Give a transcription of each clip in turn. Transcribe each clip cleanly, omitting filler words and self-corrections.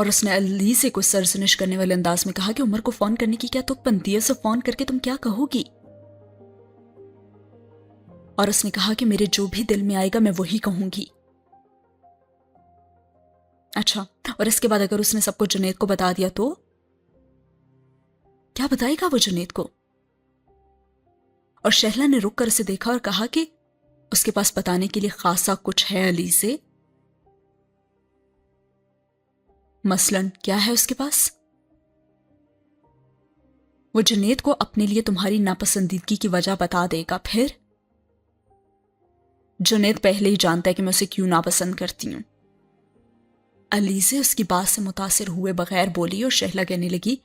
اور اس نے علیزے کو سرزنش کرنے والے انداز میں کہا کہ عمر کو فون کرنے کی کیا تک بنتی ہے؟ اسے فون کر کے تم کیا کہو گی؟ اور اس نے کہا کہ میرے جو بھی دل میں آئے گا میں وہی کہوں گی. اچھا، اور اس کے بعد اگر اس نے سب کو جنید کو بتا دیا تو کیا بتائے گا وہ جنید کو؟ اور شہلا نے رک کر اسے دیکھا اور کہا کہ اس کے پاس بتانے کے لیے خاصا کچھ ہے علی سے. مثلاً کیا ہے اس کے پاس؟ وہ جنید کو اپنے لیے تمہاری ناپسندیدگی کی وجہ بتا دے گا. پھر جنید پہلے ہی جانتا ہے کہ میں اسے کیوں ناپسند کرتی ہوں. علیزے اس کی بات سے متاثر ہوئے بغیر بولی اور شہلا کہنے لگی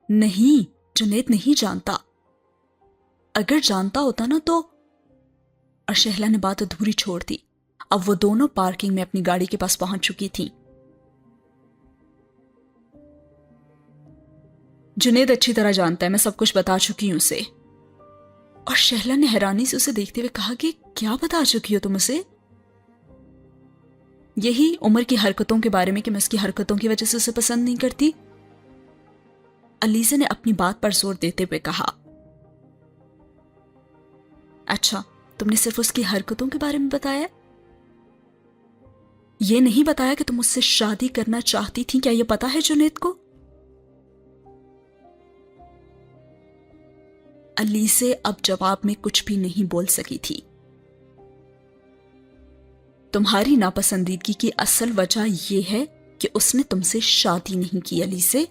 نہیں، جنید نہیں جانتا. اگر جانتا ہوتا نا تو. اور شہلا نے بات ادھوری چھوڑ دی. اب وہ دونوں پارکنگ میں اپنی گاڑی کے پاس پہنچ چکی تھیں. جنید اچھی طرح جانتا ہے، میں سب کچھ بتا چکی ہوں اسے. اور شہلا نے حیرانی سے اسے دیکھتے ہوئے کہا کہ کیا بتا چکی ہو تم اسے؟ یہی عمر کی حرکتوں کے بارے میں کہ میں اس کی حرکتوں کی وجہ سے اسے پسند نہیں کرتی. علیزے نے اپنی بات پر زور دیتے ہوئے کہا. اچھا، تم نے صرف اس کی حرکتوں کے بارے میں بتایا؟ یہ نہیں بتایا کہ تم اس سے شادی کرنا چاہتی تھی؟ کیا یہ پتا ہے جنید کو؟ علیزے اب جواب میں کچھ بھی نہیں بول سکی تھی. تمہاری ناپسندیدگی کی اصل وجہ یہ ہے کہ اس نے تم سے شادی نہیں کی علیزے.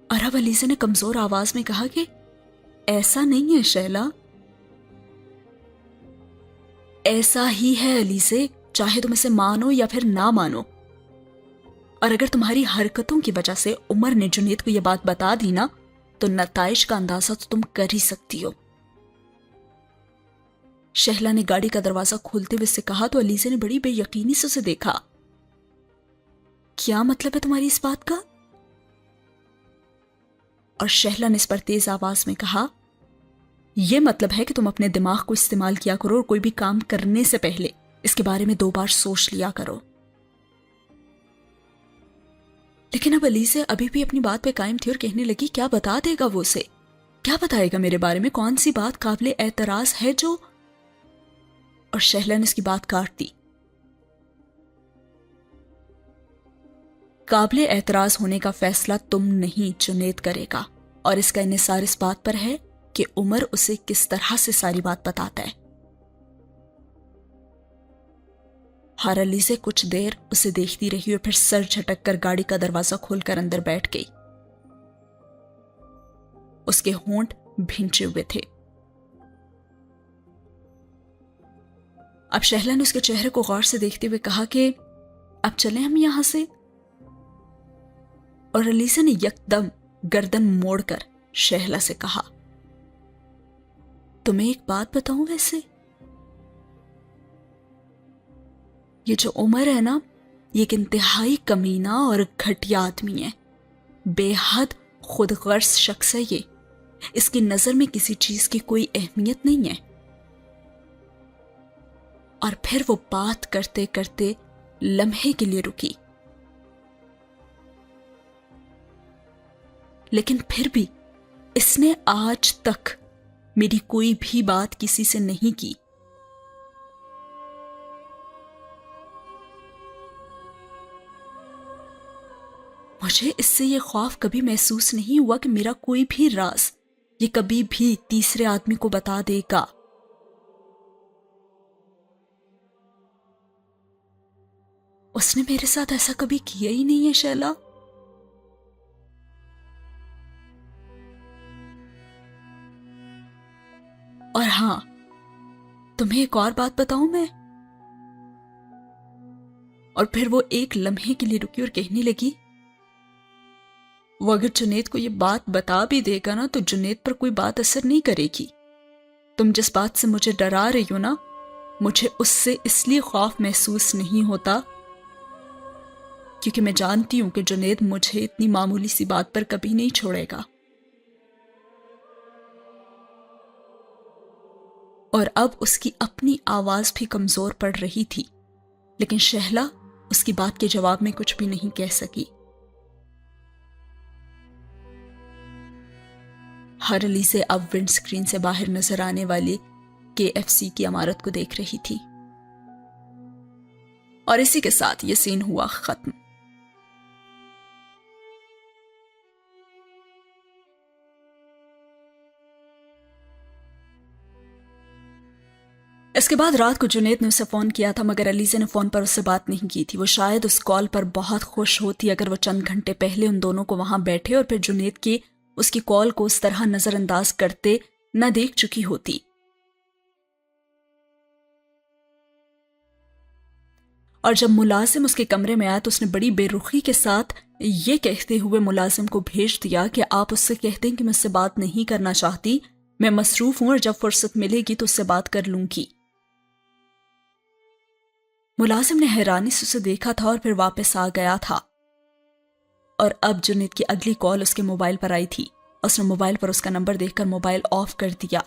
اور اب علیزے نے کمزور آواز میں کہا کہ ایسا نہیں ہے شہلا، ایسا ہی ہے علیزے، چاہے تم اسے مانو یا پھر نہ مانو. اور اگر تمہاری حرکتوں کی وجہ سے عمر نے جنید کو یہ بات بتا دی نا تو نتائج کا اندازہ تو تم کر ہی سکتی ہو. شہلا نے گاڑی کا دروازہ کھولتے ہوئے سے کہا تو علیزے نے بڑی بے یقینی سے اسے دیکھا. کیا مطلب ہے تمہاری اس بات کا؟ اور شہلا نے اس پر تیز آواز میں کہا یہ مطلب ہے کہ تم اپنے دماغ کو استعمال کیا کرو اور کوئی بھی کام کرنے سے پہلے اس کے بارے میں 2 بار سوچ لیا کرو. لیکن اب علیزے ابھی بھی اپنی بات پہ قائم تھی اور کہنے لگی کیا بتا دے گا وہ اسے؟ کیا بتائے گا میرے بارے میں؟ کون سی بات قابل اعتراض ہے جو؟ اور شہلا نے اس کی بات کاٹ دی. قابل اعتراض ہونے کا فیصلہ تم نہیں جنید کرے گا، اور اس کا انحصار اس بات پر ہے کہ عمر اسے کس طرح سے ساری بات بتاتا ہے. ہر علیزے کچھ دیر اسے دیکھتی رہی اور پھر سر جھٹک کر گاڑی کا دروازہ کھول کر اندر بیٹھ گئی. اس کے ہونٹ بھینچے ہوئے تھے. اب شہلا نے اس کے چہرے کو غور سے دیکھتے ہوئے کہا کہ اب چلیں ہم یہاں سے. اور علیزے نے یکدم گردن موڑ کر شہلا سے کہا تمہیں ایک بات بتاؤں ویسے؟ یہ جو عمر ہے نا، یہ ایک انتہائی کمینہ اور گھٹیا آدمی ہے. بے حد خود غرض شخص ہے یہ. اس کی نظر میں کسی چیز کی کوئی اہمیت نہیں ہے. اور پھر وہ بات کرتے کرتے لمحے کے لیے رکی، لیکن پھر بھی اس نے آج تک میری کوئی بھی بات کسی سے نہیں کی. مجھے اس سے یہ خوف کبھی محسوس نہیں ہوا کہ میرا کوئی بھی راز یہ کبھی بھی تیسرے آدمی کو بتا دے گا. اس نے میرے ساتھ ایسا کبھی کیا ہی نہیں ہے شیلا. اور ہاں، تمہیں ایک اور بات بتاؤں میں؟ اور پھر وہ ایک لمحے کے لیے رکی اور کہنے لگی وہ اگر جنید کو یہ بات بتا بھی دے گا نا تو جنید پر کوئی بات اثر نہیں کرے گی. تم جس بات سے مجھے ڈرا رہی ہو نا، مجھے اس سے اس لیے خوف محسوس نہیں ہوتا کیونکہ میں جانتی ہوں کہ جنید مجھے اتنی معمولی سی بات پر کبھی نہیں چھوڑے گا. اور اب اس کی اپنی آواز بھی کمزور پڑ رہی تھی، لیکن شہلا اس کی بات کے جواب میں کچھ بھی نہیں کہہ سکی۔ ہر علیزہ اب ونڈ سکرین سے باہر نظر آنے والی KFC کی عمارت کو دیکھ رہی تھی، اور اسی کے ساتھ یہ سین ہوا ختم۔ اس کے بعد رات کو جنید نے اسے فون کیا تھا، مگر علیزہ نے فون پر اس سے بات نہیں کی تھی۔ وہ شاید اس کال پر بہت خوش ہوتی اگر وہ چند گھنٹے پہلے ان دونوں کو وہاں بیٹھے اور پھر جنید کی اس کی کال کو اس طرح نظر انداز کرتے نہ دیکھ چکی ہوتی۔ اور جب ملازم اس کے کمرے میں آیا تو اس نے بڑی بے رخی کے ساتھ یہ کہتے ہوئے ملازم کو بھیج دیا کہ آپ اس سے کہہ دیں کہ میں اس سے بات نہیں کرنا چاہتی، میں مصروف ہوں اور جب فرصت ملے گی تو اس سے بات کر لوں گی۔ ملازم نے حیرانی سے اسے دیکھا تھا اور پھر واپس آ گیا تھا، اور اب جنید کی اگلی کال اس کے موبائل پر آئی تھی۔ اس نے موبائل پر اس کا نمبر دیکھ کر موبائل آف کر دیا،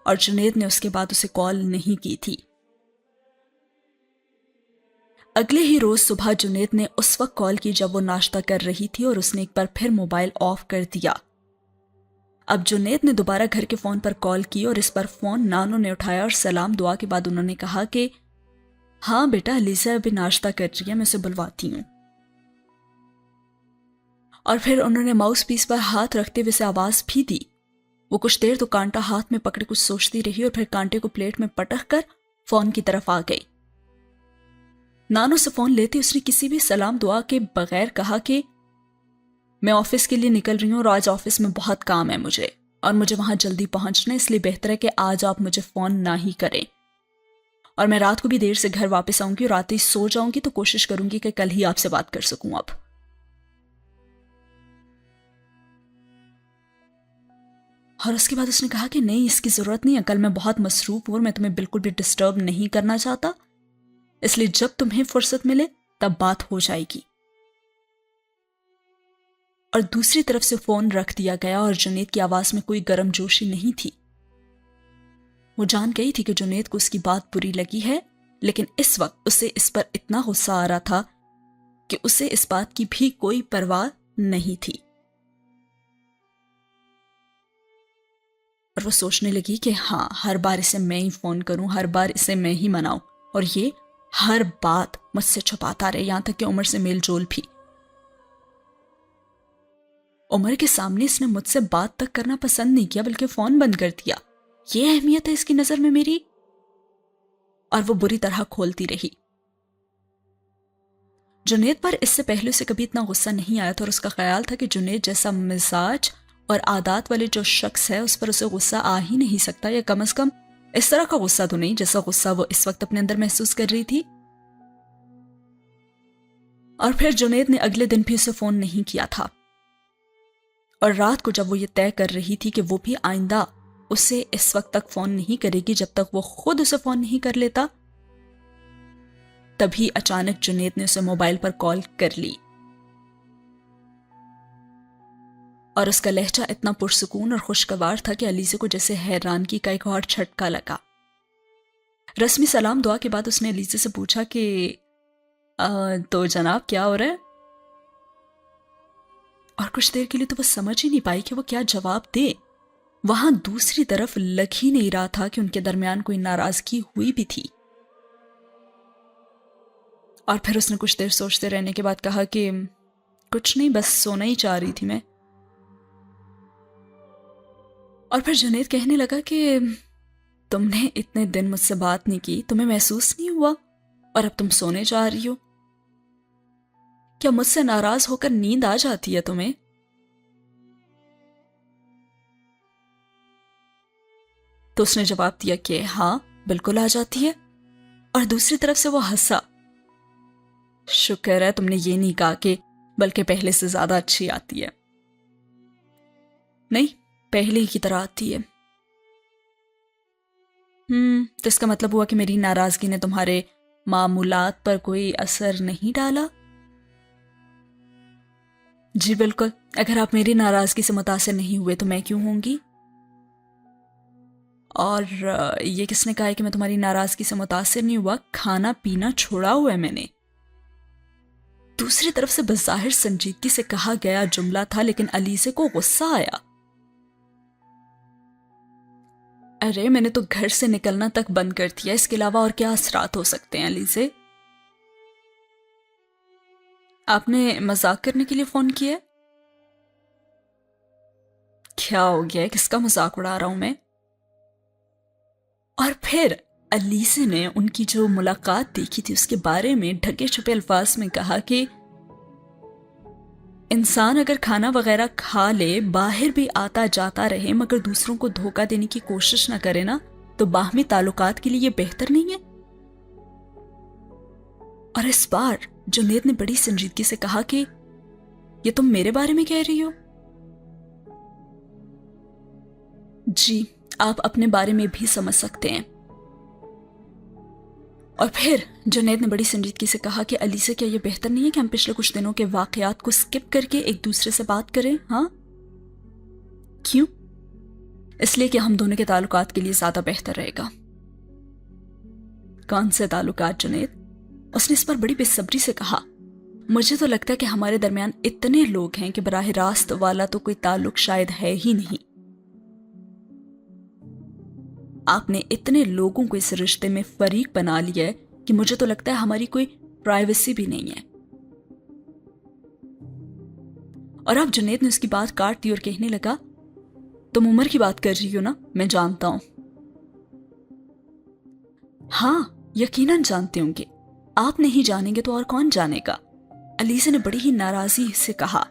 اور جنید نے اس کے بعد اسے کال نہیں کی تھی۔ اگلے ہی روز صبح جنید نے اس وقت کال کی جب وہ ناشتہ کر رہی تھی، اور اس نے ایک بار پھر موبائل آف کر دیا۔ اب جنید نے دوبارہ گھر کے فون پر کال کی، اور اس پر فون نانو نے اٹھایا، اور سلام دعا کے بعد انہوں نے کہا کہ ہاں بیٹا، علیزہ ابھی ناشتہ کر رہی ہے، میں اسے بلواتی ہوں۔ اور پھر انہوں نے ماؤس پیس پر ہاتھ رکھتے ہوئے اسے آواز بھی دی۔ وہ کچھ دیر تو کانٹا ہاتھ میں پکڑے کچھ سوچتی رہی، اور پھر کانٹے کو پلیٹ میں پٹک کر فون کی طرف آ گئی۔ نانو سے فون لیتے اس نے کسی بھی سلام دعا کے بغیر کہا کہ میں آفس کے لیے نکل رہی ہوں، اور آج آفس میں بہت کام ہے مجھے، اور مجھے وہاں جلدی پہنچنا ہے، اس لیے بہتر ہے کہ آج آپ مجھے فون نہ ہی کریں، اور میں رات کو بھی دیر سے گھر واپس آؤں گی، اور رات ہی سو جاؤں گی، تو کوشش کروں گی کہ کل ہی آپ سے بات کر سکوں۔ اب اور اس کے بعد اس نے کہا کہ نہیں، اس کی ضرورت نہیں ہے، کل میں بہت مصروف ہوں اور میں تمہیں بالکل بھی ڈسٹرب نہیں کرنا چاہتا، اس لیے جب تمہیں فرصت ملے تب بات ہو جائے گی۔ اور دوسری طرف سے فون رکھ دیا گیا، اور جنید کی آواز میں کوئی گرم جوشی نہیں تھی۔ وہ جان گئی تھی کہ جنید کو اس کی بات بری لگی ہے، لیکن اس وقت اسے اس پر اتنا غصہ آ رہا تھا کہ اسے اس بات کی بھی کوئی پرواہ نہیں تھی، اور وہ سوچنے لگی کہ ہاں، ہر بار اسے میں ہی فون کروں، ہر بار اسے میں ہی مناؤں، اور یہ ہر بات مجھ سے چھپاتا رہے، یہاں تک کہ عمر سے میل جول بھی۔ عمر کے سامنے اس نے مجھ سے بات تک کرنا پسند نہیں کیا، بلکہ فون بند کر دیا، یہ اہمیت ہے اس کی نظر میں میری؟ اور وہ بری طرح کھولتی رہی۔ جنید پر اس سے پہلے اسے کبھی اتنا غصہ نہیں آیا تھا، اور اس کا خیال تھا کہ جنید جیسا مزاج اور عادات والے جو شخص ہے اس پر اسے غصہ آ ہی نہیں سکتا، یا کم از کم اس طرح کا غصہ تو نہیں جیسا غصہ وہ اس وقت اپنے اندر محسوس کر رہی تھی۔ اور پھر جنید نے اگلے دن بھی اسے فون نہیں کیا تھا، اور رات کو جب وہ یہ طے کر رہی تھی کہ وہ بھی آئندہ اسے اس وقت تک فون نہیں کرے گی جب تک وہ خود اسے فون نہیں کر لیتا، تبھی اچانک جنید نے اسے موبائل پر کال کر لی، اور اس کا لہجہ اتنا پرسکون اور خوشگوار تھا کہ علیزہ کو جیسے حیرانگی کا ایک اور جھٹکا لگا۔ رسمی سلام دعا کے بعد اس نے علیزہ سے پوچھا کہ تو جناب کیا ہو رہا ہے؟ اور کچھ دیر کے لیے تو وہ سمجھ ہی نہیں پائی کہ وہ کیا جواب دے۔ وہاں دوسری طرف لگ ہی نہیں رہا تھا کہ ان کے درمیان کوئی ناراضگی ہوئی بھی تھی۔ اور پھر اس نے کچھ دیر سوچتے رہنے کے بعد کہا کہ کچھ نہیں، بس سونا ہی چاہ رہی تھی میں۔ اور پھر جنید کہنے لگا کہ تم نے اتنے دن مجھ سے بات نہیں کی، تمہیں محسوس نہیں ہوا، اور اب تم سونے جا رہی ہو؟ کیا مجھ سے ناراض ہو کر نیند آ جاتی ہے تمہیں؟ تو اس نے جواب دیا کہ ہاں بالکل آ جاتی ہے، اور دوسری طرف سے وہ ہنسا۔ شکر ہے تم نے یہ نہیں کہا کہ بلکہ پہلے سے زیادہ اچھی آتی ہے۔ نہیں، پہلے ہی کی طرح آتی ہے۔ تو اس کا مطلب ہوا کہ میری ناراضگی نے تمہارے معمولات پر کوئی اثر نہیں ڈالا؟ جی بالکل، اگر آپ میری ناراضگی سے متاثر نہیں ہوئے تو میں کیوں ہوں گی؟ اور یہ کس نے کہا ہے کہ میں تمہاری ناراضگی سے متاثر نہیں ہوا؟ کھانا پینا چھوڑا ہوا ہے میں نے۔ دوسری طرف سے بظاہر سنجیدگی سے کہا گیا جملہ تھا، لیکن علیزے کو غصہ آیا۔ ارے میں نے تو گھر سے نکلنا تک بند کر دیا، اس کے علاوہ اور کیا اثرات ہو سکتے ہیں علیزے؟ آپ نے مذاق کرنے کے لیے فون کیا؟ کیا ہو گیا ہے؟ کس کا مذاق اڑا رہا ہوں میں؟ اور پھر علیزے نے ان کی جو ملاقات دیکھی تھی اس کے بارے میں ڈھکے چھپے الفاظ میں کہا کہ انسان اگر کھانا وغیرہ کھا لے، باہر بھی آتا جاتا رہے، مگر دوسروں کو دھوکہ دینے کی کوشش نہ کرے نا، تو باہمی تعلقات کے لیے یہ بہتر نہیں ہے۔ اور اس بار جنید نے بڑی سنجیدگی سے کہا کہ یہ تم میرے بارے میں کہہ رہی ہو؟ جی، آپ اپنے بارے میں بھی سمجھ سکتے ہیں۔ اور پھر جنید نے بڑی سنجیدگی سے کہا کہ علیزے کیا یہ بہتر نہیں ہے کہ ہم پچھلے کچھ دنوں کے واقعات کو سکپ کر کے ایک دوسرے سے بات کریں؟ ہاں کیوں؟ اس لیے کہ ہم دونوں کے تعلقات کے لیے زیادہ بہتر رہے گا۔ کون سے تعلقات جنید؟ اس نے اس پر بڑی بے صبری سے کہا۔ مجھے تو لگتا ہے کہ ہمارے درمیان اتنے لوگ ہیں کہ براہ راست والا تو کوئی تعلق شاید ہے ہی نہیں۔ آپ نے اتنے لوگوں کو اس رشتے میں فریق بنا لیا ہے کہ مجھے تو لگتا ہے ہماری کوئی پرائیویسی بھی نہیں ہے۔ اور اب جنید نے اس کی بات کاٹ دی اور کہنے لگا، تم عمر کی بات کر رہی ہو نا؟ میں جانتا ہوں۔ ہاں یقیناً جانتے ہوں گے، آپ نہیں جانیں گے تو اور کون جانے گا؟ علیزے نے بڑی ہی ناراضی سے کہا۔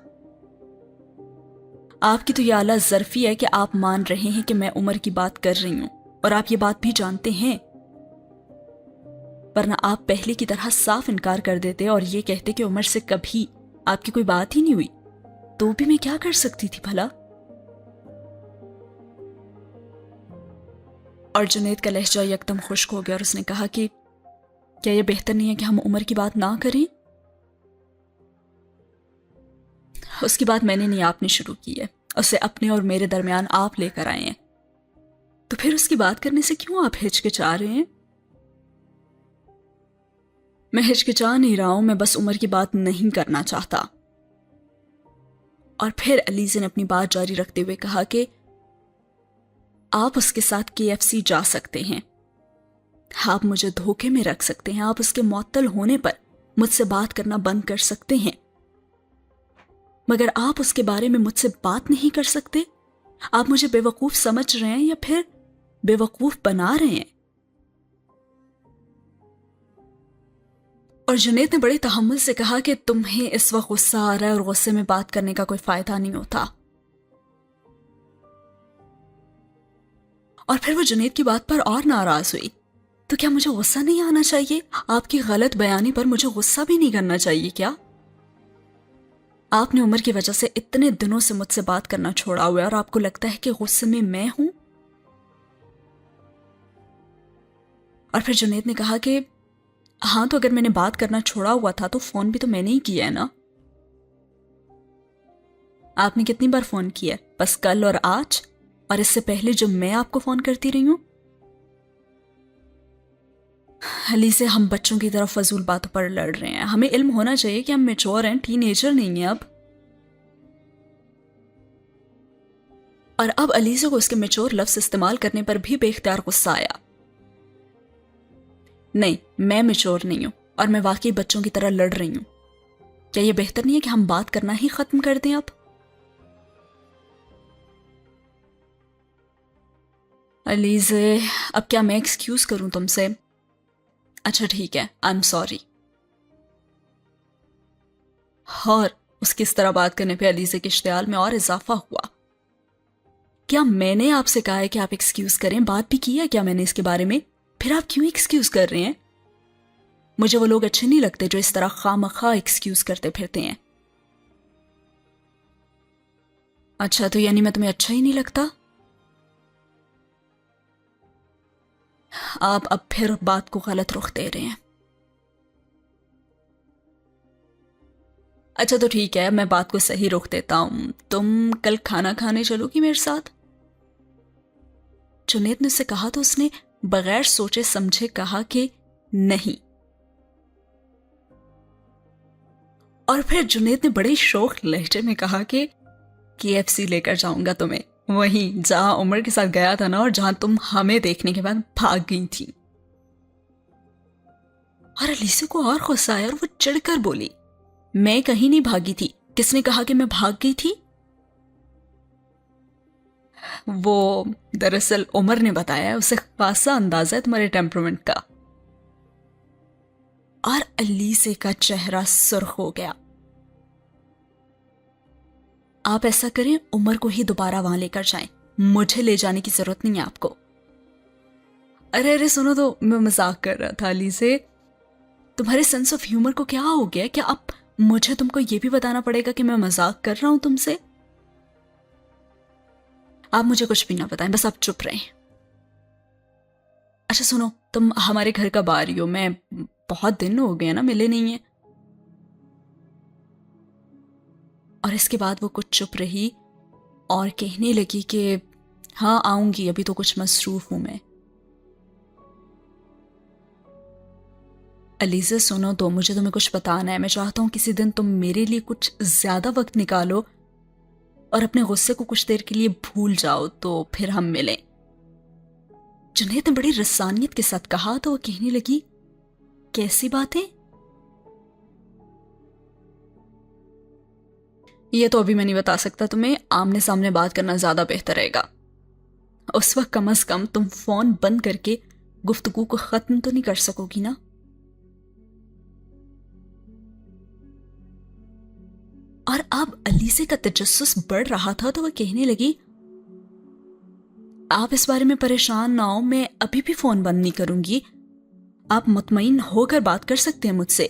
آپ کی تو یہ اعلیٰ ظرفی ہے کہ آپ مان رہے ہیں کہ میں عمر کی بات کر رہی ہوں، اور آپ یہ بات بھی جانتے ہیں، ورنہ آپ پہلے کی طرح صاف انکار کر دیتے اور یہ کہتے کہ عمر سے کبھی آپ کی کوئی بات ہی نہیں ہوئی، تو بھی میں کیا کر سکتی تھی بھلا؟ اور جنید کا لہجہ یکدم خشک ہو گیا اور اس نے کہا کہ کیا یہ بہتر نہیں ہے کہ ہم عمر کی بات نہ کریں؟ اس کی بات میں نے نہیں، آپ نے شروع کی ہے، اسے اپنے اور میرے درمیان آپ لے کر آئے ہیں، تو پھر اس کی بات کرنے سے کیوں آپ ہچکچا رہے ہیں؟ میں ہچکچا نہیں رہا ہوں، میں بس عمر کی بات نہیں کرنا چاہتا۔ اور پھر علیزے نے اپنی بات جاری رکھتے ہوئے کہا کہ آپ اس کے ساتھ KFC جا سکتے ہیں، آپ مجھے دھوکے میں رکھ سکتے ہیں، آپ اس کے معطل ہونے پر مجھ سے بات کرنا بند کر سکتے ہیں، مگر آپ اس کے بارے میں مجھ سے بات نہیں کر سکتے۔ آپ مجھے بے وقوف سمجھ رہے ہیں یا پھر بے وقوف بنا رہے ہیں؟ اور جنید نے بڑے تحمل سے کہا کہ تمہیں اس وقت غصہ آ رہا ہے اور غصے میں بات کرنے کا کوئی فائدہ نہیں ہوتا۔ اور پھر وہ جنید کی بات پر اور ناراض ہوئی، تو کیا مجھے غصہ نہیں آنا چاہیے؟ آپ کی غلط بیانی پر مجھے غصہ بھی نہیں کرنا چاہیے کیا؟ آپ نے عمر کی وجہ سے اتنے دنوں سے مجھ سے بات کرنا چھوڑا ہوا ہے اور آپ کو لگتا ہے کہ غصے میں ہوں؟ اور پھر جنید نے کہا کہ ہاں، تو اگر میں نے بات کرنا چھوڑا ہوا تھا تو فون بھی تو میں نے ہی کیا ہے نا۔ آپ نے کتنی بار فون کیا ہے؟ بس کل اور آج، اور اس سے پہلے جو میں آپ کو فون کرتی رہی ہوں؟ علیزے، ہم بچوں کی طرف فضول باتوں پر لڑ رہے ہیں، ہمیں علم ہونا چاہیے کہ ہم میچور ہیں، ٹین ایجر نہیں ہیں اب۔ اور اب علیزے کو اس کے میچور لفظ استعمال کرنے پر بھی بے اختیار غصہ آیا۔ نہیں، میں میچور نہیں ہوں اور میں واقعی بچوں کی طرح لڑ رہی ہوں۔ کیا یہ بہتر نہیں ہے کہ ہم بات کرنا ہی ختم کر دیں اب؟ علیزے، اب کیا میں ایکسکیوز کروں تم سے؟ اچھا ٹھیک ہے، آئی ایم سوری۔ اور اس کی اس طرح بات کرنے پہ علیزے کے اشتعال میں اور اضافہ ہوا۔ کیا میں نے آپ سے کہا ہے کہ آپ ایکسکیوز کریں؟ بات بھی کی ہے کیا میں نے اس کے بارے میں؟ پھر آپ کیوں ایکسکیوز کر رہے ہیں؟ مجھے وہ لوگ اچھے نہیں لگتے جو اس طرح خواہ ایکسکیوز کرتے پھرتے ہیں۔ اچھا، تو یعنی میں تمہیں اچھا ہی نہیں لگتا؟ آپ اب پھر بات کو غلط رخ دے رہے ہیں۔ اچھا تو ٹھیک ہے، میں بات کو صحیح رخ دیتا ہوں، تم کل کھانا کھانے چلو گی میرے ساتھ؟ جنید نے اسے کہا تو اس نے بغیر سوچے سمجھے کہا کہ نہیں۔ اور پھر جنید نے بڑے شوق لہجے میں کہا کہ KFC لے کر جاؤں گا تمہیں، وہیں جہاں عمر کے ساتھ گیا تھا نا، اور جہاں تم ہمیں دیکھنے کے بعد بھاگ گئی تھی۔ اور الیسا کو اور غصہ آیا اور وہ چڑھ کر بولی، میں کہیں نہیں بھاگی تھی، کس نے کہا کہ میں بھاگ گئی تھی؟ وہ دراصل عمر نے بتایا، اسے خاصا اندازہ ہے تمہارے ٹیمپرمنٹ کا۔ اور الیسا کا چہرہ سرخ ہو گیا۔ آپ ایسا کریں، عمر کو ہی دوبارہ وہاں لے کر جائیں، مجھے لے جانے کی ضرورت نہیں ہے آپ کو۔ ارے سنو تو، میں مذاق کر رہا تھا الیسا، تمہارے سینس آف ہیومر کو کیا ہو گیا؟ کیا اب مجھے تم کو یہ بھی بتانا پڑے گا کہ میں مذاق کر رہا ہوں تم سے؟ آپ مجھے کچھ بھی نہ بتائیں، بس آپ چپ رہیں۔ اچھا سنو، تم ہمارے گھر کب آ رہی ہو؟ میں بہت دن ہو گئے نا ملے نہیں ہیں۔ اور اس کے بعد وہ کچھ چپ رہی اور کہنے لگی کہ ہاں آؤں گی، ابھی تو کچھ مصروف ہوں میں۔ الیسا سنو تو، مجھے تمہیں کچھ بتانا ہے، میں چاہتا ہوں کسی دن تم میرے لیے کچھ زیادہ وقت نکالو اور اپنے غصے کو کچھ دیر کے لیے بھول جاؤ، تو پھر ہم ملیں۔ جنید نے بڑی رسانیت کے ساتھ کہا تو وہ کہنے لگی، کیسی باتیں؟ یہ تو ابھی میں نہیں بتا سکتا تمہیں، آمنے سامنے بات کرنا زیادہ بہتر رہے گا۔ اس وقت کم از کم تم فون بند کر کے گفتگو کو ختم تو نہیں کر سکو گی نا؟ اور اب الیسا کا تجسس بڑھ رہا تھا تو وہ کہنے لگی، آپ اس بارے میں پریشان نہ ہو، میں ابھی بھی فون بند نہیں کروں گی، آپ مطمئن ہو کر بات کر سکتے ہیں مجھ سے۔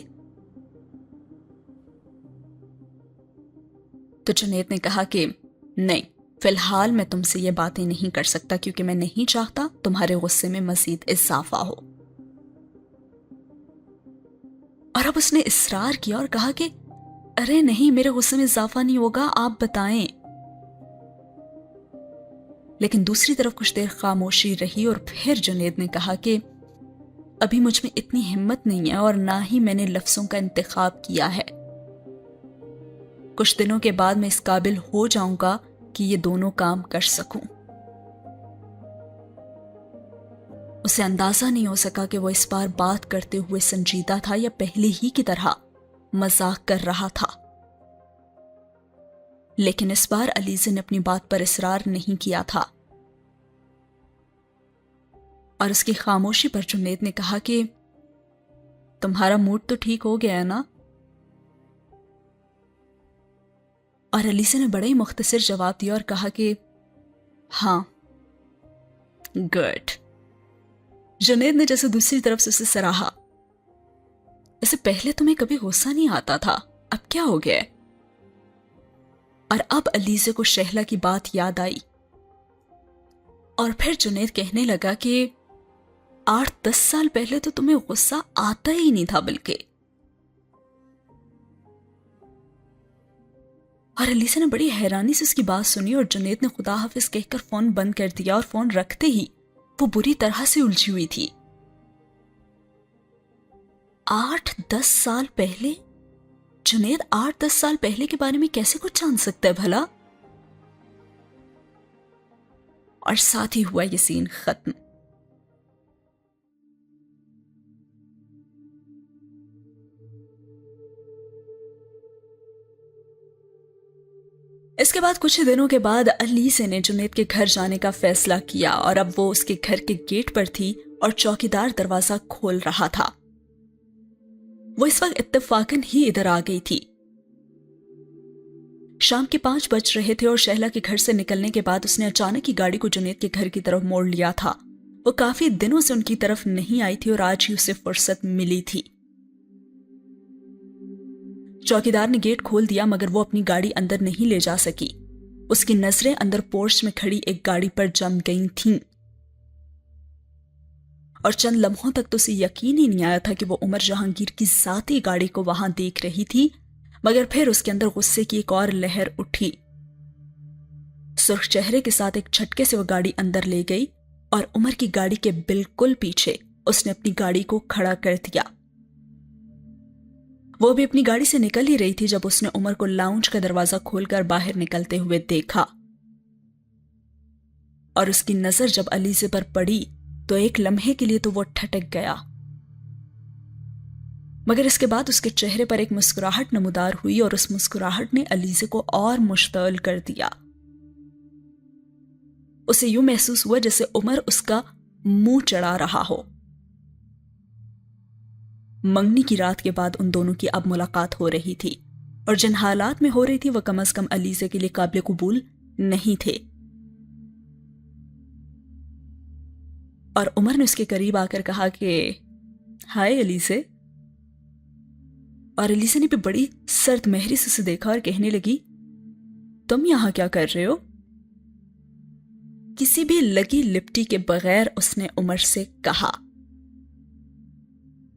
تو جنید نے کہا کہ نہیں، فی الحال میں تم سے یہ باتیں نہیں کر سکتا، کیونکہ میں نہیں چاہتا تمہارے غصے میں مزید اضافہ ہو۔ اور اب اس نے اصرار کیا اور کہا کہ ارے نہیں، میرے غصے میں اضافہ نہیں ہوگا، آپ بتائیں۔ لیکن دوسری طرف کچھ دیر خاموشی رہی اور پھر جنید نے کہا کہ ابھی مجھ میں اتنی ہمت نہیں ہے اور نہ ہی میں نے لفظوں کا انتخاب کیا ہے، کچھ دنوں کے بعد میں اس قابل ہو جاؤں گا کہ یہ دونوں کام کر سکوں۔ اسے اندازہ نہیں ہو سکا کہ وہ اس بار بات کرتے ہوئے سنجیدہ تھا یا پہلے ہی کی طرح مذاق کر رہا تھا، لیکن اس بار الیسا نے اپنی بات پر اصرار نہیں کیا تھا۔ اور اس کی خاموشی پر جنید نے کہا کہ تمہارا موڈ تو ٹھیک ہو گیا ہے نا؟ اور الیسا نے بڑے ہی مختصر جواب دیا اور کہا کہ ہاں، گڈ۔ جنید نے جیسے دوسری طرف سے اسے سراہا، اسے پہلے تمہیں کبھی غصہ نہیں آتا تھا، اب کیا ہو گیا؟ اور اب الیسا کو شہلا کی بات یاد آئی اور پھر جنید کہنے لگا کہ 8-10 سال پہلے تو تمہیں غصہ آتا ہی نہیں تھا بلکہ۔ اور الیسا نے بڑی حیرانی سے اس کی بات سنی اور جنید نے خدا حافظ کہہ کر فون بند کر دیا، اور فون رکھتے ہی وہ بری طرح سے الجھی ہوئی تھی۔ 8-10 سال پہلے؟ جنید 8-10 سال پہلے کے بارے میں کیسے کچھ جان سکتا ہے بھلا؟ اور ساتھ ہی ہوا یہ سین ختم۔ اس کے بعد کچھ دنوں کے بعد الیسا نے جنید کے گھر جانے کا فیصلہ کیا، اور اب وہ اس کے گھر کے گیٹ پر تھی اور چوکیدار دروازہ کھول رہا تھا۔ وہ اس وقت اتفاقاً ہی ادھر آ گئی تھی۔ شام کے 5 بج رہے تھے اور شہلا کے گھر سے نکلنے کے بعد اس نے اچانک ہی گاڑی کو جنید کے گھر کی طرف موڑ لیا تھا۔ وہ کافی دنوں سے ان کی طرف نہیں آئی تھی اور آج ہی اسے فرصت ملی تھی۔ چوکیدار نے گیٹ کھول دیا مگر وہ اپنی گاڑی اندر نہیں لے جا سکی۔ اس کی نظریں اندر پورچ میں کھڑی ایک گاڑی پر جم گئی تھیں، اور چند لمحوں تک تو اسے یقین ہی نہیں آیا تھا کہ وہ عمر جہانگیر کی ذاتی گاڑی کو وہاں دیکھ رہی تھی، مگر پھر اس کے اندر غصے کی ایک اور لہر اٹھی۔ سرخ چہرے کے ساتھ ایک جھٹکے سے وہ گاڑی اندر لے گئی اور عمر کی گاڑی کے بالکل پیچھے اس نے اپنی گاڑی کو کھڑا کر دیا۔ وہ بھی اپنی گاڑی سے نکل ہی رہی تھی جب اس نے عمر کو لاؤنج کا دروازہ کھول کر باہر نکلتے ہوئے دیکھا، اور اس کی نظر جب علیزے پر پڑی تو ایک لمحے کے لیے تو وہ ٹھٹک گیا، مگر اس کے بعد اس کے چہرے پر ایک مسکراہٹ نمودار ہوئی اور اس مسکراہٹ نے علیزے کو اور مشتعل کر دیا۔ اسے یوں محسوس ہوا جیسے عمر اس کا منہ چڑھا رہا ہو۔ منگنی کی رات کے بعد ان دونوں کی اب ملاقات ہو رہی تھی، اور جن حالات میں ہو رہی تھی وہ کم از کم علیزے کے لیے قابل قبول نہیں تھے۔ اور عمر نے اس کے قریب آ کر کہا کہ ہائے علیزے، اور علیزے نے بھی بڑی سرد مہری سے اسے دیکھا اور کہنے لگی تم یہاں کیا کر رہے ہو؟ کسی بھی لگی لپٹی کے بغیر اس نے عمر سے کہا،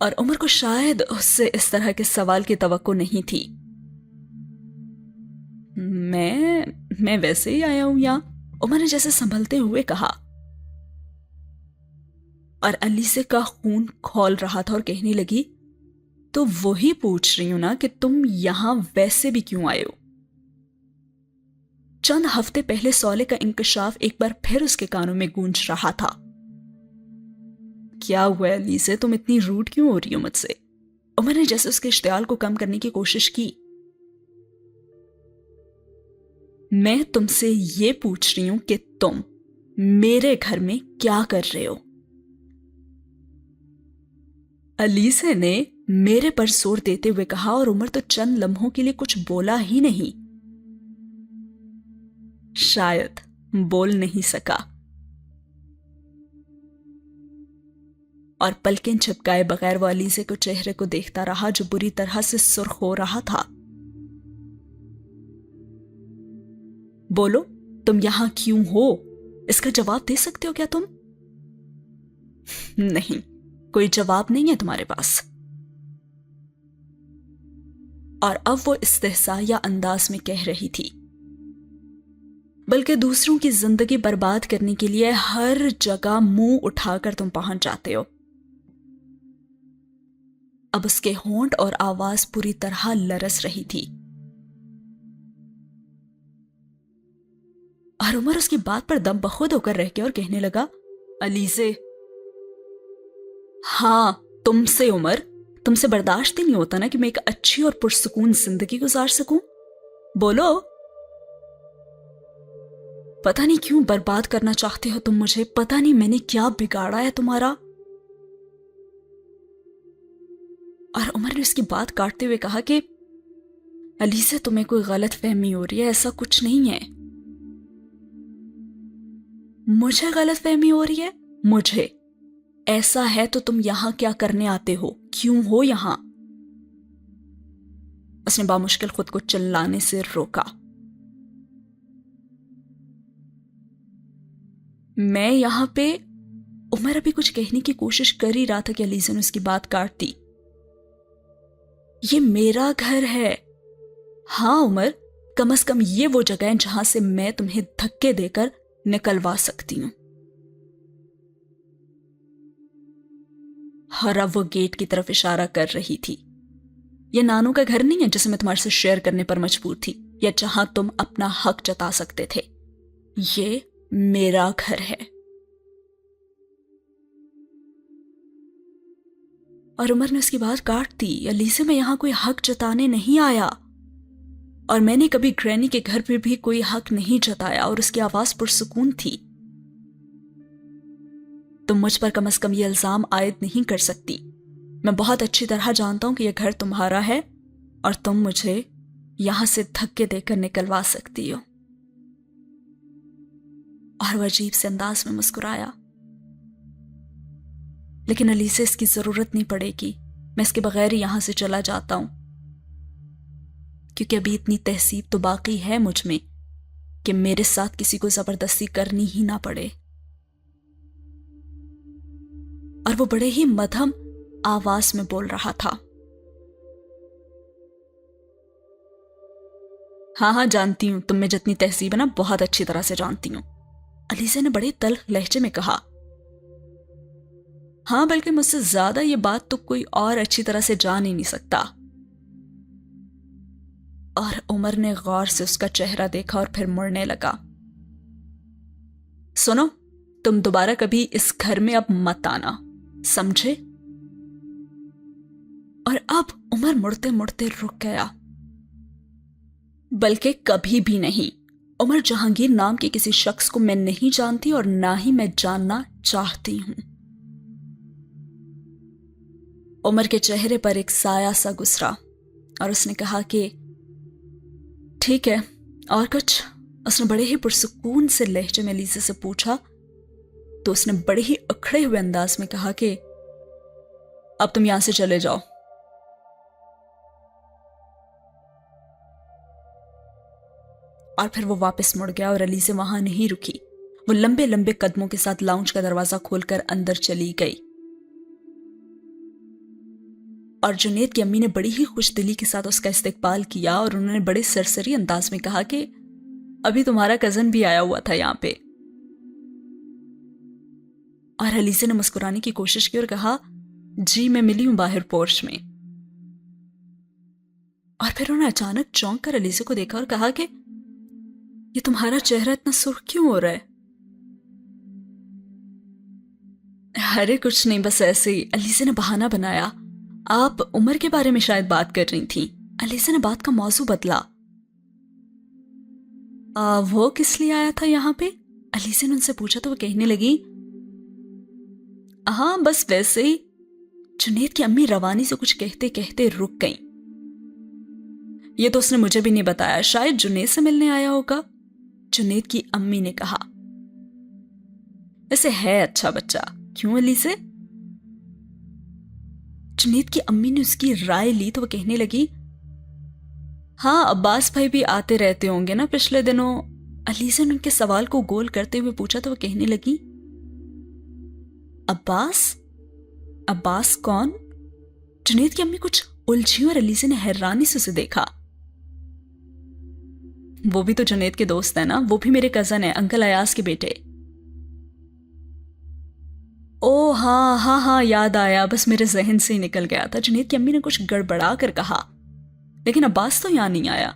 اور عمر کو شاید اس سے اس طرح کے سوال کی توقع نہیں تھی۔ میں ویسے ہی آیا ہوں یہاں، عمر نے جیسے سنبھلتے ہوئے کہا، اور علیزے کا خون کھول رہا تھا اور کہنے لگی تو وہی پوچھ رہی ہوں نا کہ تم یہاں ویسے بھی کیوں آئے ہو؟ چند ہفتے پہلے سولے کا انکشاف ایک بار پھر اس کے کانوں میں گونج رہا تھا۔ کیا ہوا ہے علیزے، تم اتنی روڈ کیوں ہو رہی ہو مجھ سے؟ عمر نے جیسے اس کے اشتعال کو کم کرنے کی کوشش کی۔ میں تم سے یہ پوچھ رہی ہوں کہ تم میرے گھر میں کیا کر رہے ہو؟ علیزے نے میرے پر زور دیتے ہوئے کہا، اور عمر تو چند لمحوں کے لیے کچھ بولا ہی نہیں، شاید بول نہیں سکا، اور پلکیں جھپکائے بغیر وہ علیزے کو چہرے کو دیکھتا رہا جو بری طرح سے سرخ ہو رہا تھا۔ بولو، تم یہاں کیوں ہو؟ اس کا جواب دے سکتے ہو کیا تم؟ نہیں، کوئی جواب نہیں ہے تمہارے پاس۔ اور اب وہ استحصائیہ انداز میں کہہ رہی تھی، بلکہ دوسروں کی زندگی برباد کرنے کے لیے ہر جگہ منہ اٹھا کر تم پہنچ جاتے ہو۔ اب اس کے ہونٹ اور آواز پوری طرح لرز رہی تھی، اور عمر اس کی بات پر دم بخود ہو کر رہ گیا اور کہنے لگا، علیزے، ہاں تم سے عمر، تم سے برداشت ہی نہیں ہوتا نا کہ میں ایک اچھی اور پرسکون زندگی گزار سکوں؟ بولو، پتہ نہیں کیوں برباد کرنا چاہتے ہو تم مجھے، پتہ نہیں میں نے کیا بگاڑا ہے تمہارا؟ اور عمر نے اس کی بات کاٹتے ہوئے کہا کہ علیزے، تمہیں کوئی غلط فہمی ہو رہی ہے، ایسا کچھ نہیں ہے۔ مجھے غلط فہمی ہو رہی ہے؟ مجھے؟ ایسا ہے تو تم یہاں کیا کرنے آتے ہو؟ کیوں ہو یہاں؟ اس نے بامشکل خود کو چلانے سے روکا۔ میں یہاں پہ، عمر ابھی کچھ کہنے کی کوشش کر ہی رہا تھا کہ علیزے نے اس کی بات کاٹ دی۔ یہ میرا گھر ہے۔ ہاں عمر، کم از کم یہ وہ جگہ ہے جہاں سے میں تمہیں دھکے دے کر نکلوا سکتی ہوں۔ اور اب وہ گیٹ کی طرف اشارہ کر رہی تھی۔ یہ نانو کا گھر نہیں ہے جسے میں تمہارے سے شیئر کرنے پر مجبور تھی، یا جہاں تم اپنا حق جتا سکتے تھے۔ یہ میرا گھر ہے۔ اور عمر نے اس کی بات کاٹ دی۔ علیزے، میں یہاں کوئی حق جتانے نہیں آیا، اور میں نے کبھی گرینی کے گھر پہ بھی کوئی حق نہیں جتایا، اور اس کی آواز پرسکون تھی۔ تم مجھ پر کم از کم یہ الزام عائد نہیں کر سکتی۔ میں بہت اچھی طرح جانتا ہوں کہ یہ گھر تمہارا ہے، اور تم مجھے یہاں سے دھکے دے کر نکلوا سکتی ہو۔ اور وہ عجیب سے انداز میں مسکرایا۔ لیکن علیزے، اس کی ضرورت نہیں پڑے گی، میں اس کے بغیر ہی یہاں سے چلا جاتا ہوں، کیونکہ ابھی اتنی تہذیب تو باقی ہے مجھ میں کہ میرے ساتھ کسی کو زبردستی کرنی ہی نہ پڑے۔ اور وہ بڑے ہی مدھم آواز میں بول رہا تھا۔ ہاں ہاں جانتی ہوں، تم میں جتنی تہذیب ہے نا بہت اچھی طرح سے جانتی ہوں، علیزے نے بڑے تلخ لہجے میں کہا۔ ہاں، بلکہ مجھ سے زیادہ یہ بات تو کوئی اور اچھی طرح سے جان ہی نہیں سکتا۔ اور عمر نے غور سے اس کا چہرہ دیکھا اور پھر مڑنے لگا۔ سنو، تم دوبارہ کبھی اس گھر میں اب مت آنا، سمجھے؟ اور اب عمر مڑتے مڑتے رک گیا۔ بلکہ کبھی بھی نہیں، عمر جہانگیر نام کے کسی شخص کو میں نہیں جانتی اور نہ ہی میں جاننا چاہتی ہوں۔ عمر کے چہرے پر ایک سایہ سا گزرا اور اس نے کہا کہ ٹھیک ہے، اور کچھ؟ اس نے بڑے ہی پرسکون سے لہجے میں لیزا سے پوچھا تو اس نے بڑے ہی اکھڑے ہوئے انداز میں کہا کہ اب تم یہاں سے چلے جاؤ۔ اور پھر وہ واپس مڑ گیا اور علیزہ وہاں نہیں رکی، وہ لمبے لمبے قدموں کے ساتھ لاؤنج کا دروازہ کھول کر اندر چلی گئی۔ اور جنید کی امی نے بڑی ہی خوش دلی کے ساتھ اس کا استقبال کیا اور انہوں نے بڑے سرسری انداز میں کہا کہ ابھی تمہارا کزن بھی آیا ہوا تھا یہاں پہ۔ اور علیزہ نے مسکرانے کی کوشش کی اور کہا جی میں ملی ہوں باہر پورچ میں۔ اور پھر انہوں نے اچانک چونک کر علیزہ کو دیکھا اور کہا کہ یہ تمہارا چہرہ اتنا سرخ کیوں ہو رہا ہے؟ ارے کچھ نہیں، بس ایسے ہی، علیزہ نے بہانہ بنایا۔ آپ عمر کے بارے میں شاید بات کر رہی تھیں۔ علیزہ نے بات کا موضوع بدلا۔ وہ کس لیے آیا تھا یہاں پہ؟ علیزہ نے ان سے پوچھا تو وہ کہنے لگی ہاں بس ویسے ہی۔ جنید کی امی روانی سے کچھ کہتے کہتے رک گئیں۔ یہ تو اس نے مجھے بھی نہیں بتایا، شاید جنید سے ملنے آیا ہوگا، جنید کی امی نے کہا۔ ویسے ہے اچھا بچہ، کیوں علیزہ؟ جنید کی امی نے اس کی رائے لی تو وہ کہنے لگی ہاں عباس بھائی بھی آتے رہتے ہوں گے نا پچھلے دنوں۔ علیزہ نے ان کے سوال کو گول کرتے ہوئے پوچھا تو وہ کہنے لگی عباس؟ عباس کون؟ جنید کی امی کچھ الجھی اور علیزہ نے حیرانی سے اسے دیکھا۔ وہ بھی تو جنید کے دوست ہیں نا، وہ بھی میرے کزن ہیں، انکل ایاز کے بیٹے۔ او ہاں ہاں ہاں یاد آیا، بس میرے ذہن سے ہی نکل گیا تھا۔ جنید کی امی نے کچھ گڑبڑا کر کہا لیکن عباس تو یہاں نہیں آیا۔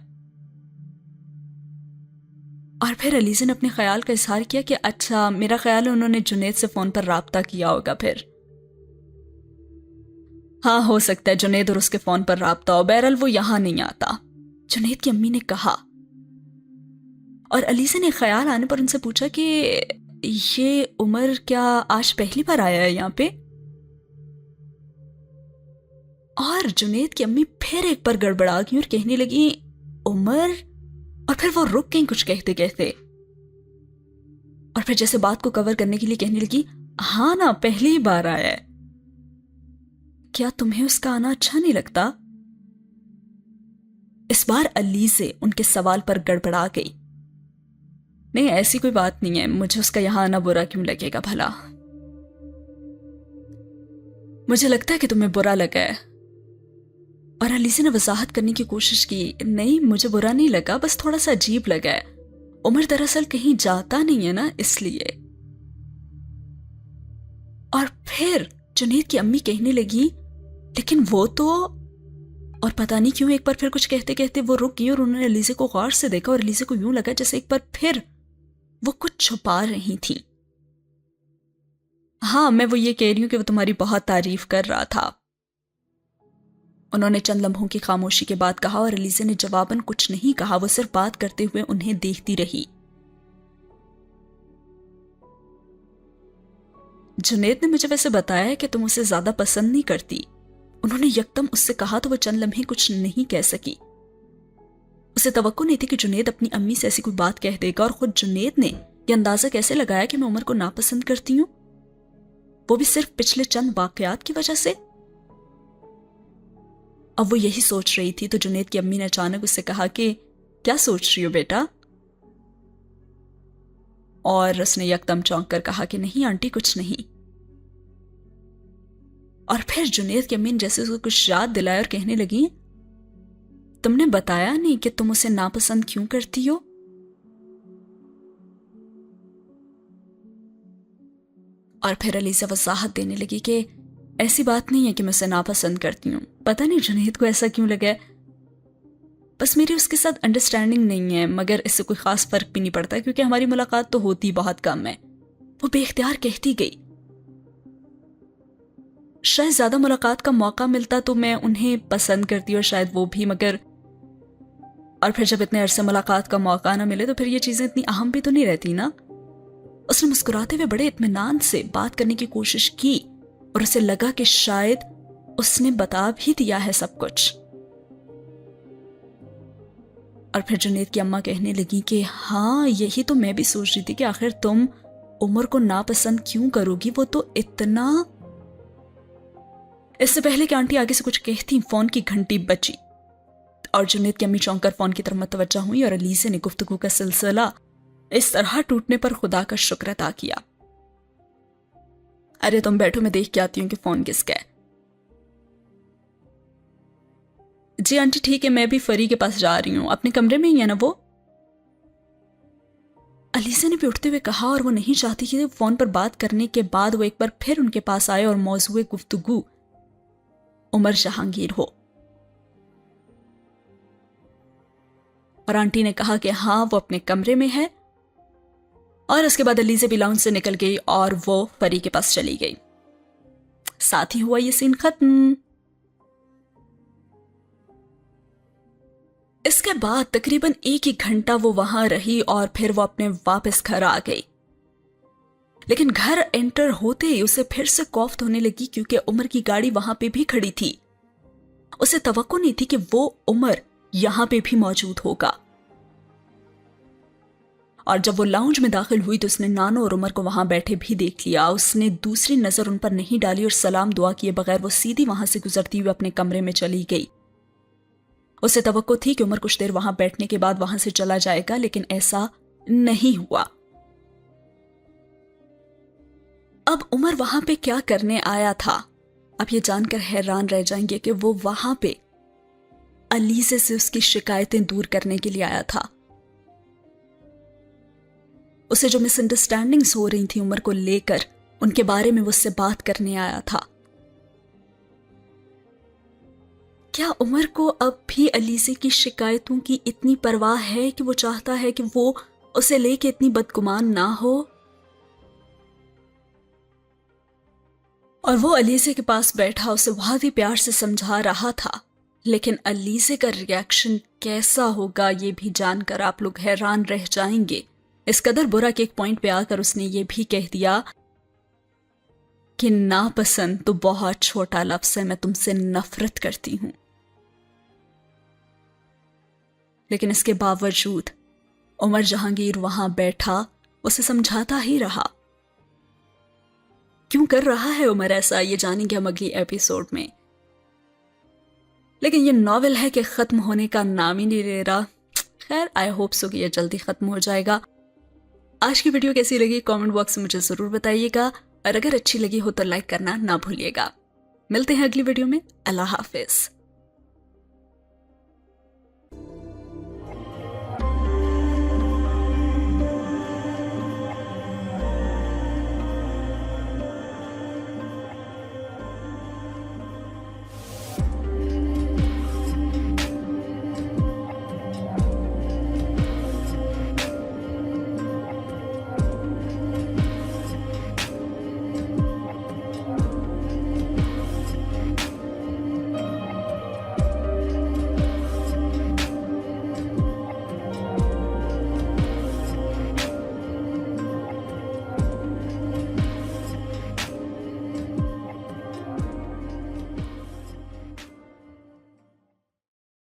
اور پھر علیزہ نے اپنے خیال کا اظہار کیا کہ اچھا میرا خیال ہے انہوں نے جنید سے فون پر رابطہ کیا ہوگا پھر۔ ہاں ہو سکتا ہے جنید اور اس کے فون پر رابطہ ہو، بہرحال وہ یہاں نہیں آتا، جنید کی امی نے کہا۔ اور علیزہ نے خیال آنے پر ان سے پوچھا کہ یہ عمر کیا آج پہلی بار آیا ہے یہاں پہ؟ اور جنید کی امی پھر ایک بار گڑبڑا گئی اور کہنے لگی عمر، اور پھر وہ رک گئی کچھ کہتے کہتے، اور پھر جیسے بات کو کور کرنے کے لیے کہنے لگی ہاں نا پہلی بار آیا ہے۔ کیا تمہیں اس کا آنا اچھا نہیں لگتا؟ اس بار علیزہ ان کے سوال پر گڑبڑا گئی۔ نہیں ایسی کوئی بات نہیں ہے، مجھے اس کا یہاں آنا برا کیوں لگے گا بھلا؟ مجھے لگتا ہے کہ تمہیں برا لگا ہے۔ اور علیزہ نے وضاحت کرنے کی کوشش کی نہیں مجھے برا نہیں لگا، بس تھوڑا سا عجیب لگا ہے، عمر دراصل کہیں جاتا نہیں ہے نا اس لیے۔ اور پھر جنید کی امی کہنے لگی لیکن وہ تو، اور پتہ نہیں کیوں ایک بار پھر کچھ کہتے کہتے وہ رک گئی اور انہوں نے علیزہ کو غور سے دیکھا اور علیزہ کو یوں لگا جیسے ایک بار پھر وہ کچھ چھپا رہی تھی۔ ہاں میں وہ یہ کہہ رہی ہوں کہ وہ تمہاری بہت تعریف کر رہا تھا، انہوں نے چند لمحوں کی خاموشی کے بعد کہا اور علیزہ نے جواباً کچھ نہیں کہا، وہ صرف بات کرتے ہوئے انہیں دیکھتی رہی۔ جنید نے مجھے ویسے بتایا ہے کہ تم اسے زیادہ پسند نہیں کرتی، انہوں نے یکدم اس سے کہا تو وہ چند لمحے کچھ نہیں کہہ سکی۔ اسے توقع نہیں تھی کہ جنید اپنی امی سے ایسی کوئی بات کہہ دے گا، اور خود جنید نے یہ اندازہ کیسے لگایا کہ میں عمر کو ناپسند کرتی ہوں، وہ بھی صرف پچھلے چند واقعات کی وجہ سے؟ اب وہ یہی سوچ رہی تھی تو جنید کی امی نے اچانک اس سے کہا کہ کیا سوچ رہی ہو بیٹا؟ اور اس نے یکدم چونک کر کہا کہ نہیں آنٹی کچھ نہیں۔ اور پھر جنید کی امی نے جیسے اس کو کچھ یاد دلایا اور کہنے لگی تم نے بتایا نہیں کہ تم اسے ناپسند کیوں کرتی ہو؟ اور پھر علیزہ وضاحت دینے لگی کہ ایسی بات نہیں ہے کہ میں اسے ناپسند کرتی ہوں، پتہ نہیں جنید کو ایسا کیوں لگا ہے، بس میری اس کے ساتھ انڈرسٹینڈنگ نہیں ہے، مگر اس سے کوئی خاص فرق بھی نہیں پڑتا کیونکہ ہماری ملاقات تو ہوتی بہت کم ہے، وہ بے اختیار کہتی گئی۔ شاید زیادہ ملاقات کا موقع ملتا تو میں انہیں پسند کرتی اور شاید وہ بھی، مگر اور پھر جب اتنے عرصے ملاقات کا موقع نہ ملے تو پھر یہ چیزیں اتنی اہم بھی تو نہیں رہتی نا۔ اس نے مسکراتے ہوئے بڑے اطمینان سے بات کرنے کی کوشش کی اور اسے لگا کہ شاید اس نے بتا بھی دیا ہے سب کچھ۔ اور پھر جنید کی اماں کہنے لگی کہ ہاں یہی تو میں بھی سوچ رہی تھی کہ آخر تم عمر کو ناپسند کیوں کرو گی، وہ تو اتنا۔ اس سے پہلے کہ آنٹی آگے سے کچھ کہتی فون کی گھنٹی بجی اور جنید کی امی چونک کر فون کی طرف متوجہ ہوئی اور علیزہ نے گفتگو کا سلسلہ اس طرح ٹوٹنے پر خدا کا شکر ادا کیا۔ ارے تم بیٹھو، میں دیکھ کے آتی ہوں کہ فون کس کا ہے۔ جی آنٹی ٹھیک ہے، میں بھی فری کے پاس جا رہی ہوں، اپنے کمرے میں ہی ہے نا وہ؟ علیزہ نے بھی اٹھتے ہوئے کہا اور وہ نہیں چاہتی کہ فون پر بات کرنے کے بعد وہ ایک بار پھر ان کے پاس آئے اور موضوع گفتگو عمر جہانگیر ہو۔ اور آنٹی نے کہا کہ ہاں وہ اپنے کمرے میں ہے، اور اس کے بعد علیزہ بھی لاؤنج سے نکل گئی اور وہ فری کے پاس چلی گئی۔ ساتھ ہی ہوا یہ سین ختم۔ اس کے بعد تقریباً 1 گھنٹہ وہ وہاں رہی اور پھر وہ اپنے واپس گھر آ گئی، لیکن گھر انٹر ہوتے ہی اسے پھر سے کوفت ہونے لگی کیونکہ عمر کی گاڑی وہاں پہ بھی کھڑی تھی۔ اسے توقع نہیں تھی کہ وہ عمر یہاں پہ بھی موجود ہوگا، اور جب وہ لاؤنج میں داخل ہوئی تو اس نے نانو اور عمر کو وہاں بیٹھے بھی دیکھ لیا۔ اس نے دوسری نظر ان پر نہیں ڈالی اور سلام دعا کیے بغیر وہ سیدھی وہاں سے گزرتی ہوئی اپنے کمرے میں چلی گئی۔ اسے توقع تھی کہ عمر کچھ دیر وہاں بیٹھنے کے بعد وہاں سے چلا جائے گا، لیکن ایسا نہیں ہوا۔ اب عمر وہاں پہ کیا کرنے آیا تھا، اب یہ جان کر حیران رہ جائیں گے کہ وہ وہاں پہ علیزہ سے اس کی شکایتیں دور کرنے کے لیے آیا تھا۔ اسے جو مس انڈرسٹینڈنگز ہو رہی تھی عمر کو لے کر، ان کے بارے میں وہ اس سے بات کرنے آیا تھا۔ کیا عمر کو اب بھی علیزہ کی شکایتوں کی اتنی پرواہ ہے کہ وہ چاہتا ہے کہ وہ اسے لے کے اتنی بدگمان نہ ہو؟ اور وہ علیزہ کے پاس بیٹھا اسے بہت ہی پیار سے سمجھا رہا تھا، لیکن علیزہ کا ری ایکشن کیسا ہوگا یہ بھی جان کر آپ لوگ حیران رہ جائیں گے۔ اس قدر برا کہ ایک پوائنٹ پہ آ کر اس نے یہ بھی کہہ دیا کہ ناپسند تو بہت چھوٹا لفظ ہے، میں تم سے نفرت کرتی ہوں۔ لیکن اس کے باوجود عمر جہانگیر وہاں بیٹھا اسے سمجھاتا ہی رہا۔ کیوں کر رہا ہے عمر ایسا، یہ جانیں گے ہم اگلی ایپیسوڈ میں۔ لیکن یہ ناول ہے کہ ختم ہونے کا نام ہی نہیں لے رہا۔ خیر آئی ہوپ سو کہ یہ جلدی ختم ہو جائے گا۔ آج کی ویڈیو کیسی لگی کامنٹ باکس میں مجھے ضرور بتائیے گا، اور اگر اچھی لگی ہو تو لائک کرنا نہ بھولیے گا۔ ملتے ہیں اگلی ویڈیو میں، اللہ حافظ۔